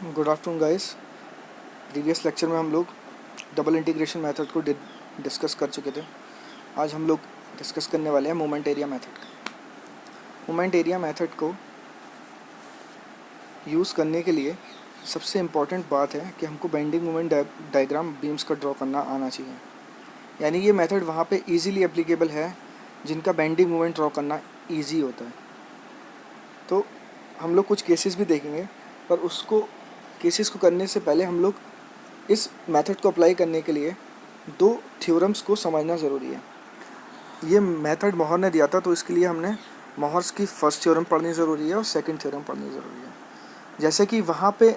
Good afternoon guys. Previous lecture में हम लोग डबल इंटीग्रेशन मेथड को डिस्कस कर चुके थे। आज हम लोग डिस्कस करने वाले हैं moment area method. Moment area method को यूज़ करने के लिए सबसे इम्पॉर्टेंट बात है कि हमको बेंडिंग मोमेंट डायग्राम बीम्स का ड्रॉ करना आना चाहिए। यानी ये मेथड वहाँ पे इजीली एप्लीकेबल है जिनका बेंडिंग मोमेंट ड्रॉ करना ईजी होता है। तो हम लोग कुछ केसेस भी देखेंगे, पर उसको केसेस को करने से पहले हम लोग इस मेथड को अप्लाई करने के लिए दो थ्योरम्स को समझना ज़रूरी है। ये मेथड मोहर ने दिया था, तो इसके लिए हमने मोहर्स की फर्स्ट थ्योरम पढ़नी ज़रूरी है और सेकंड थ्योरम पढ़नी ज़रूरी है। जैसे कि वहाँ पे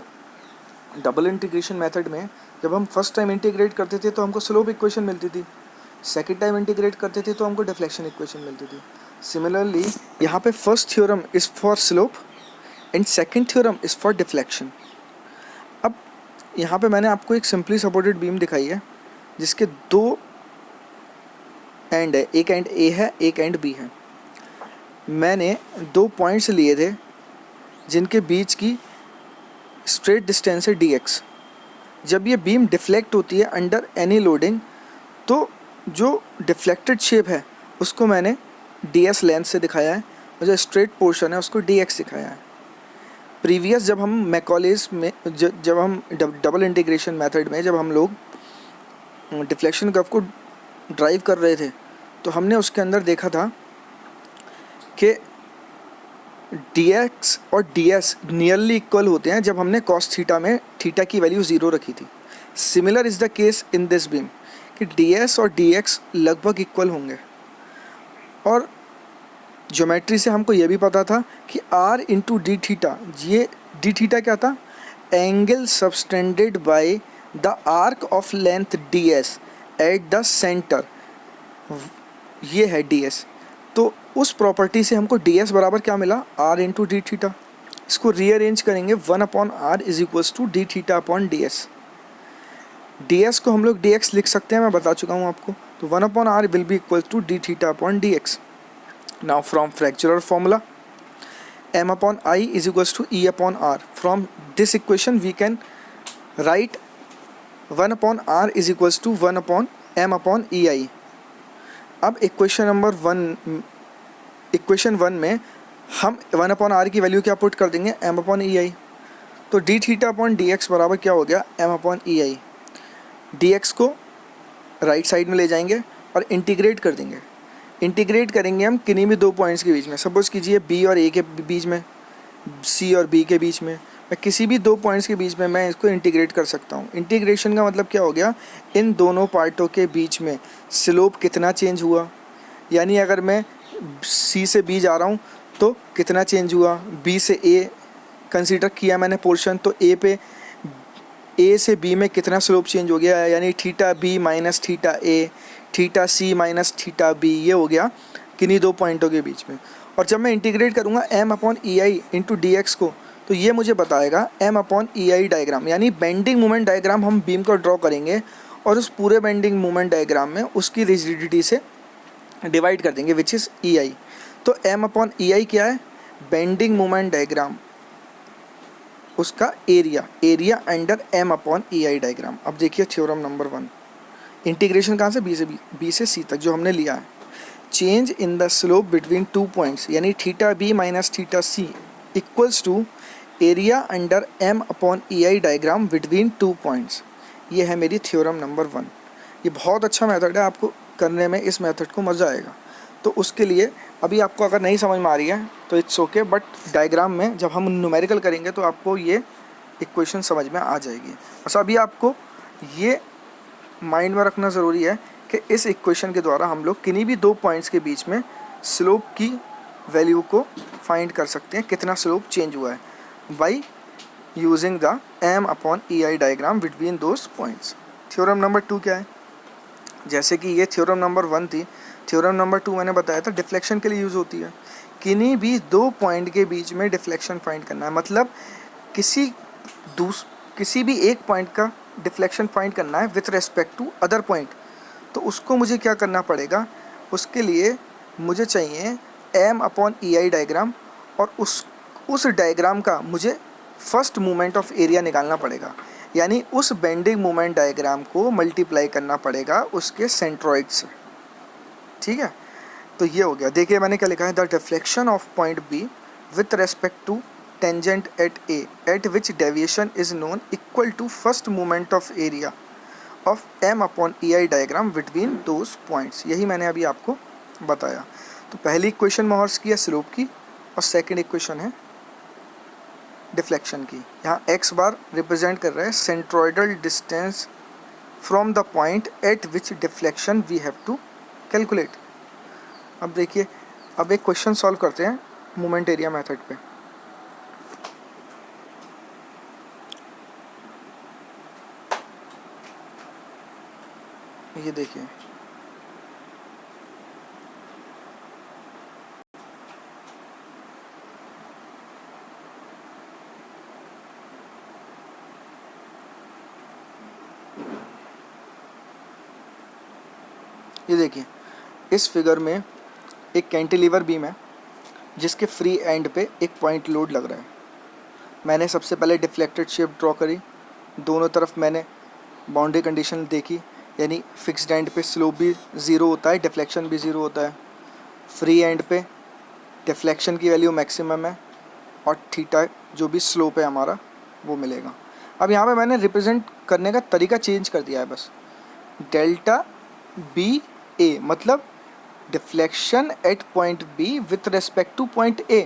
डबल इंटीग्रेशन मेथड में जब हम फर्स्ट टाइम इंटीग्रेट करते थे तो हमको स्लोप इक्वेशन मिलती थी, सेकेंड टाइम इंटीग्रेट करते थे तो हमको डिफ्लेक्शन इक्वेशन मिलती थी। सिमिलरली यहाँ पे first theorem is for slope and second theorem is for deflection. अब यहाँ पे मैंने आपको एक सिंपली सपोर्टेड बीम दिखाई है जिसके दो एंड है, एक एंड ए है, एक एंड बी है। मैंने दो पॉइंट्स लिए थे जिनके बीच की स्ट्रेट डिस्टेंस है dx। जब ये बीम डिफ्लेक्ट होती है अंडर एनी लोडिंग, तो जो डिफ्लेक्टेड शेप है उसको मैंने ds लेंथ से दिखाया है और जो स्ट्रेट पोर्शन है उसको dx दिखाया है। प्रीवियस जब हम मैकॉलेज में जब हम डबल इंटीग्रेशन मेथड में जब हम लोग डिफ्लेक्शन कर्व को ड्राइव कर रहे थे तो हमने उसके अंदर देखा था कि dx और ds नियरली इक्वल होते हैं जब हमने cos थीटा में थीटा की वैल्यू 0 रखी थी। Similar is the case in this beam कि ds और dx लगभग इक्वल होंगे। और ज्योमेट्री से हमको ये भी पता था कि r इंटू डी थीटा, ये डी थीटा क्या था? Angle subtended by the arc of length ds at the centre, ये है ds। तो उस प्रॉपर्टी से हमको ds बराबर क्या मिला? r into d theta. इसको रीअरेंज करेंगे 1/r is equals to d theta upon ds। ds को हम लोग dx लिख सकते हैं, मैं बता चुका हूँ आपको। तो 1/r will be equal to d theta upon dx। Now from fractional formula m upon I is equals to E upon R. From this equation we can write 1/r is equals to 1/m upon EI. अब equation one में हम 1/r की value क्या put कर देंगे? m upon EI। तो D theta upon dx बराबर क्या हो गया? m upon EI। dx को राइट साइड में ले जाएंगे और इंटीग्रेट कर देंगे। इंटीग्रेट करेंगे हम किन्हीं भी दो पॉइंट्स के बीच में। सपोज़ कीजिए बी और ए के बीच में, सी और बी के बीच में, मैं किसी भी दो पॉइंट्स के बीच में मैं इसको इंटीग्रेट कर सकता हूँ। इंटीग्रेशन का मतलब क्या हो गया? इन दोनों पार्टों के बीच में स्लोप कितना चेंज हुआ, यानी अगर मैं सी से बी जा रहा हूँ तो कितना चेंज हुआ, बी से ए कंसीडर किया मैंने पोर्शन, तो ए से बी में कितना स्लोप चेंज हो गया, यानी थीटा बी माइनस थीटा ए, थीटा सी माइनस थीटा बी, ये हो गया किन्हीं दो पॉइंटों के बीच में। और जब मैं इंटीग्रेट करूँगा m अपॉन ई आई इंटू डी एक्स को, तो ये मुझे बताएगा m upon E I diagram, यानी बेंडिंग मोमेंट डायग्राम हम बीम को ड्रॉ करेंगे और उस पूरे बेंडिंग मोमेंट डायग्राम में उसकी रिजिडिटी से डिवाइड कर देंगे, विच इज़ ई आई। तो m अपॉन ई आई क्या है? बेंडिंग मोमेंट डायग्राम, उसका area under m upon E I diagram. अब देखिए थ्योरम नंबर 1, इंटीग्रेशन कहाँ से? बी से सी तक जो हमने लिया है। Change in the slope between two points, यानी theta B minus theta C equals to area under m upon E I diagram between two points. ये है मेरी थ्योरम नंबर 1। ये बहुत अच्छा मेथड है, आपको करने में इस मेथड को मज़ा आएगा। तो उसके लिए अभी आपको अगर नहीं समझ में आ रही है तो इट्स ओके, बट डायग्राम में जब हम न्यूमेरिकल करेंगे तो आपको ये इक्वेशन समझ में आ जाएगी। बस अभी आपको ये माइंड में रखना ज़रूरी है कि इस इक्वेशन के द्वारा हम लोग किन्हीं भी दो पॉइंट्स के बीच में स्लोप की वैल्यू को फाइंड कर सकते हैं, कितना स्लोप चेंज हुआ है, by using the m upon E I diagram between those points. Theorem number 2 क्या है? जैसे कि ये थ्योरम नंबर 1 थी, थ्योरम नंबर 2 मैंने बताया था डिफ्लेक्शन के लिए यूज़ होती है। किन्हीं भी दो पॉइंट के बीच में डिफ्लेक्शन फाइंड करना है, मतलब किसी भी एक पॉइंट का डिफ्लेक्शन फाइंड करना है with respect to other point. तो उसको मुझे क्या करना पड़ेगा? उसके लिए मुझे चाहिए m upon E I diagram, और उस डायग्राम का मुझे फर्स्ट मोमेंट ऑफ एरिया निकालना पड़ेगा, यानी उस बेंडिंग मोमेंट डायग्राम को मल्टीप्लाई करना पड़ेगा उसके सेंट्रॉइड से। ठीक है, तो ये हो गया। देखिए मैंने क्या लिखा है, the deflection of point B with respect to tangent at A at which deviation is known equal to first moment of area of M upon E I diagram between those points. यही मैंने अभी आपको बताया। तो पहली equation Mohr's की है slope की, और सेकंड इक्वेशन है डिफ्लेक्शन की। यहाँ एक्स बार रिप्रेजेंट कर रहा है centroidal distance from the point at which deflection we have to calculate. अब देखिए, अब एक क्वेश्चन सॉल्व करते हैं मोमेंट एरिया मेथड पे। ये देखिए, ये देखिए इस फिगर में एक कैंटिलीवर बीम है जिसके फ्री एंड पे एक पॉइंट लोड लग रहा है। मैंने सबसे पहले डिफ्लेक्टेड शेप ड्रॉ करी, दोनों तरफ मैंने बाउंड्री कंडीशन देखी, यानी फिक्स्ड एंड पे स्लोप भी ज़ीरो होता है, डिफ्लेक्शन भी ज़ीरो होता है। फ्री एंड पे डिफ्लेक्शन की वैल्यू मैक्सिमम है और थीटा जो भी स्लोप है हमारा वो मिलेगा। अब यहाँ पे मैंने रिप्रेजेंट करने का तरीका चेंज कर दिया है बस, डेल्टा बी ए, मतलब deflection at point B with respect to point ए,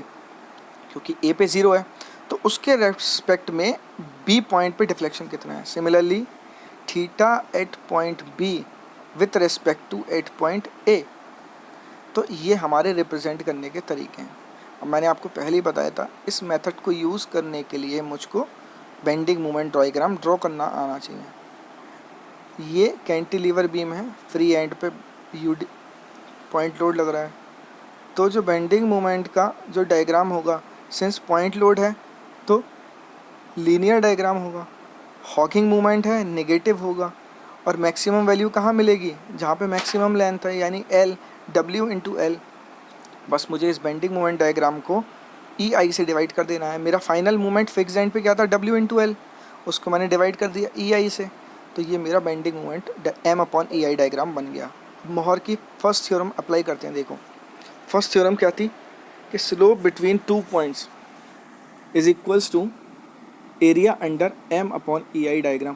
क्योंकि ए पे ज़ीरो है तो उसके रेस्पेक्ट में बी पॉइंट पे डिफ्लेक्शन कितना है। Similarly theta at point B with respect to at point A. तो ये हमारे रिप्रेजेंट करने के तरीके हैं। अब मैंने आपको पहले ही बताया था, इस मेथड को यूज़ करने के लिए मुझको बेंडिंग मोमेंट डायग्राम ड्रॉ करना आना चाहिए। ये कैंटिलीवर बीम है, फ्री एंड पे यू पॉइंट लोड लग रहा है, तो जो बेंडिंग मोमेंट का जो डायग्राम होगा, सिंस पॉइंट लोड है तो लीनियर डायग्राम होगा, हॉकिंग मोमेंट है नेगेटिव होगा, और मैक्सिमम वैल्यू कहाँ मिलेगी, जहाँ पे मैक्सिमम लेंथ है, यानी एल, डब्ल्यू इंटू एल। बस मुझे इस बेंडिंग मोमेंट डायग्राम को ई आई से डिवाइड कर देना है। मेरा फाइनल मोमेंट फिक्स एंड पे क्या था, डब्ल्यू इंटू एल, उसको मैंने डिवाइड कर दिया ई आई से, तो ये मेरा bending moment M upon E I diagram बन गया। मोहर की फर्स्ट थ्योरम अप्लाई करते हैं। देखो फर्स्ट थ्योरम क्या थी कि slope between two points is equals to area under M upon E I diagram.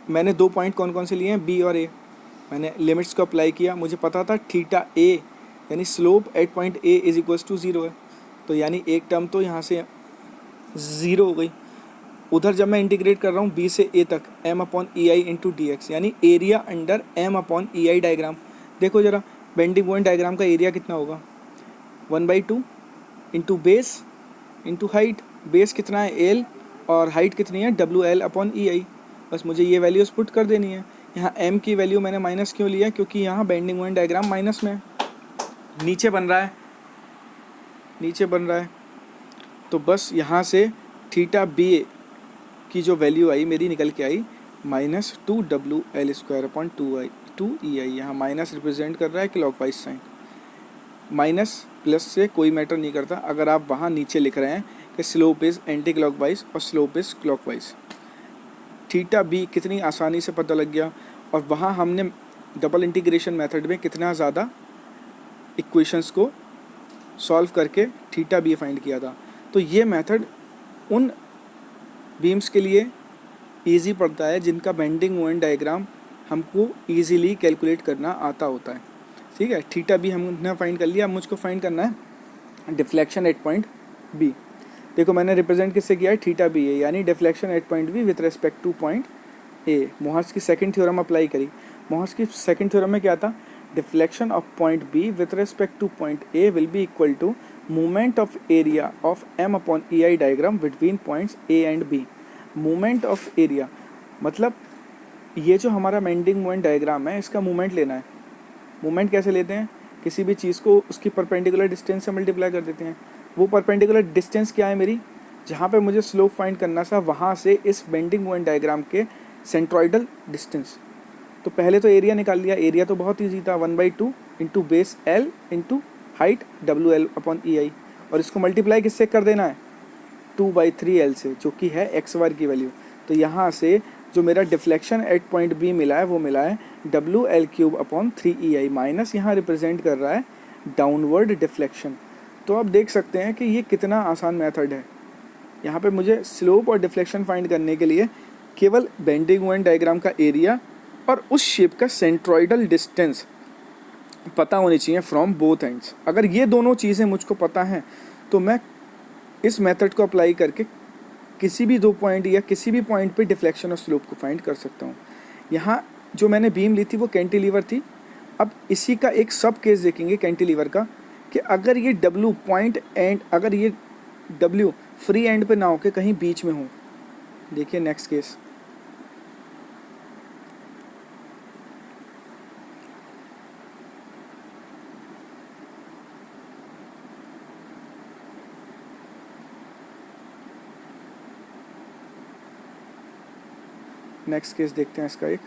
मैंने दो पॉइंट कौन कौन से लिए हैं, बी और ए। मैंने लिमिट्स को अप्लाई किया, मुझे पता था थीटा ए यानी slope at point A is equals to zero है, तो यानी एक टर्म तो यहाँ से ज़ीरो हो गई। उधर जब मैं इंटीग्रेट कर रहा हूँ बी से ए तक, एम अपॉन ई आई इंटू डी एक्स, यानी area under M upon E I diagram. देखो ज़रा बेंडिंग मोमेंट डायग्राम का एरिया कितना होगा, 1/2 into base into height. Base कितना है एल और हाइट कितनी है डब्ल्यू एल अपॉन ई आई। बस मुझे ये वैल्यूज़ पुट कर देनी है। यहाँ एम की वैल्यू मैंने माइनस क्यों लिया, क्योंकि यहाँ बेंडिंग मोमेंट डायग्राम माइनस में है, नीचे बन रहा है, तो बस यहाँ से थीटा बी की जो वैल्यू आई मेरी निकल के आई -2 अपॉन 2 ई आई। यहाँ माइनस रिप्रेजेंट कर रहा है क्लॉकवाइज साइन, माइनस प्लस से कोई मैटर नहीं करता। अगर आप वहाँ नीचे लिख रहे हैं कि स्लोप इज़ एंटी क्लॉकवाइज और slope is clockwise, theta B कितनी आसानी से पता लग गया। और वहाँ हमने डबल इंटीग्रेशन मेथड में कितना ज़्यादा इक्वेशंस को सॉल्व करके थीटा बी फाइंड किया था। तो ये मेथड उन बीम्स के लिए इजी पड़ता है जिनका बेंडिंग मोमेंट डायग्राम हमको इजीली कैलकुलेट करना आता होता है। ठीक है, थीटा बी हमने फाइंड कर लिया। अब मुझको फाइंड करना है डिफ्लेक्शन एट पॉइंट बी। देखो मैंने रिप्रेजेंट किससे किया है, थीटा बी ए, यानी deflection at point B with respect to point A. Mohr's की सेकंड थ्योरम अप्लाई करी। मोहर्स की सेकंड थ्योरम में क्या था, deflection of point B with respect to point A will be equal to movement of area of M upon E I diagram between points A and B. Movement of area मतलब ये जो हमारा bending moment diagram है इसका movement लेना है। Movement कैसे लेते हैं, किसी भी चीज़ को उसकी परपेंडिकुलर डिस्टेंस से मल्टीप्लाई कर देते हैं। वो परपेंडिकुलर डिस्टेंस क्या है मेरी, जहाँ पे मुझे स्लोप फाइंड करना था वहाँ से इस बेंडिंग मोमेंट डायग्राम के सेंट्रॉइडल डिस्टेंस। तो पहले तो एरिया निकाल लिया। एरिया तो बहुत ईजी था, 1/2 into base L into height W L upon E I, और इसको मल्टीप्लाई किससे कर देना है, 2/3L से, जो कि है एक्स बार की वैल्यू। तो यहाँ से जो मेरा डिफ्लेक्शन एट पॉइंट बी मिला है वो मिला है WL³/3EI, माइनस यहाँ रिप्रेजेंट कर रहा है डाउनवर्ड डिफ्लेक्शन। तो आप देख सकते हैं कि ये कितना आसान मेथड है। यहाँ पे मुझे स्लोप और डिफ्लेक्शन फाइंड करने के लिए केवल बेंडिंग मोमेंट डायग्राम का एरिया और उस शेप का सेंट्रोइडल डिस्टेंस पता होनी चाहिए फ्रॉम बोथ एंड्स। अगर ये दोनों चीज़ें मुझको पता हैं तो मैं इस मेथड को अप्लाई करके किसी भी 2 पॉइंट या किसी भी पॉइंट पे डिफ्लेक्शन और स्लोप को फाइंड कर सकता हूँ। यहाँ जो मैंने बीम ली थी वो कैंटिलीवर थी। अब इसी का एक सब केस देखेंगे कैंटिलीवर का, कि अगर ये W पॉइंट एंड, अगर ये W फ्री एंड पे ना हो के कहीं बीच में हो। देखिए नेक्स्ट केस, नेक्स्ट केस देखते हैं इसका एक।